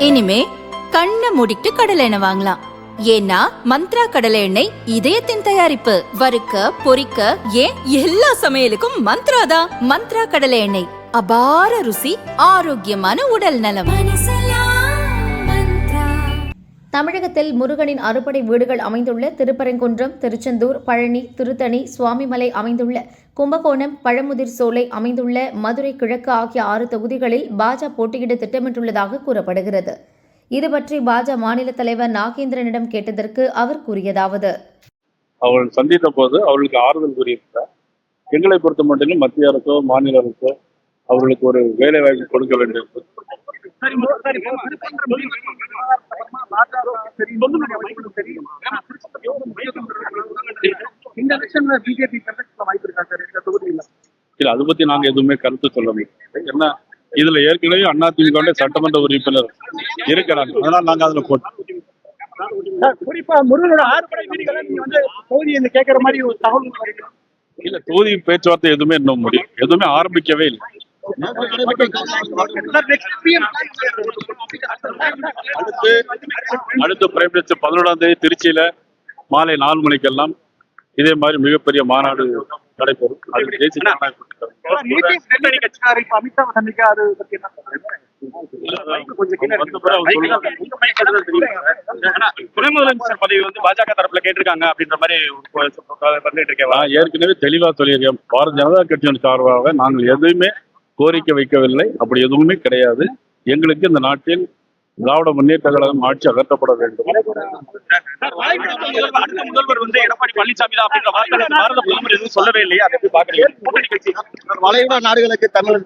இனிமே கண்ணை மூடிட்டு கடலை எண்ணெய் வாங்கலாம். ஏன்னா மந்த்ரா கடலை எண்ணெய் இதயத்தின் தயாரிப்பு. வறுக்க பொரிக்க ஏன் எல்லா சமையலுக்கும் மந்த்ரா தான். மந்த்ரா கடலை எண்ணெய், அபார ருசி, ஆரோக்கியமான உடல் நலம். தமிழகத்தில் முருகனின் அறுபடை வீடுகள் அமைந்துள்ள திருப்பரங்குன்றம், திருச்செந்தூர், பழனி, திருத்தணி, சுவாமிமலை அமைந்துள்ள கும்பகோணம், பழமுதிர் சோலை அமைந்துள்ள மதுரை கிழக்கு ஆகிய 6 தொகுதிகளில் பாஜக போட்டியிட திட்டமிட்டுள்ளதாக கூறப்படுகிறது. இதுபற்றி பாஜக மாநில தலைவர் நாகேந்திரனிடம் கேட்டதற்கு அவர் கூறியதாவது: அவர்கள் சந்தித்த போது அவர்களுக்கு ஆறுதல் கூறியிருக்கிறார். எங்களை பொறுத்த மட்டும் மத்திய அரசோ மாநில அரசோ அவர்களுக்கு ஒரு வேலை வாய்ப்பு கொடுக்க வேண்டும். அது பத்தி நாங்க எதுவுமே கருத்து சொல்ல முடியும். ஏன்னா இதுல ஏற்கனவே அதிமுக சட்டமன்ற உறுப்பினர் இருக்கிறாங்க. அதனால நாங்க அதுல போட்டோம். குறிப்பா முருகனோட 6 படை வீடுகளை நீங்க வந்து தொகுதி கேட்கிற மாதிரி ஒரு தகவல் இல்ல. தொகுதி பேச்சுவார்த்தை எதுவுமே இன்னும் முடியும், எதுவுமே ஆரம்பிக்கவே இல்லை. அடுத்து பிரைம் மினிஸ்டர் 11ஆம் தேதி திருச்சியில மாலை 4 மணிக்கெல்லாம் இதே மாதிரி மிகப்பெரிய மாநாடு நடைபெறும். துணை முதலமைச்சர் பதவி வந்து பாஜக தரப்புல கேட்டிருக்காங்க அப்படின்ற மாதிரி ஏற்கனவே தெளிவா சொல்லியிருக்கேன். பாரதிய ஜனதா கட்சியின் சார்பாக நாங்கள் எதுவுமே கோரிக்கை வைக்கவில்லை. அப்படி எதுவுமே கிடையாது. எங்களுக்கு இந்த நாட்டில் திராவிட முன்னேற்ற கழகம் ஆட்சி அகற்றப்பட வேண்டும். முதல்வர் வந்து எடப்பாடி பழனிசாமி தான் அப்படின்ற வார்த்தை பாரத பிரதமர் எதுவும் சொல்லவே இல்லையா? அதை எப்படி பாக்குறீங்க? வளைகுடா நாடுகளுக்கு தமிழ்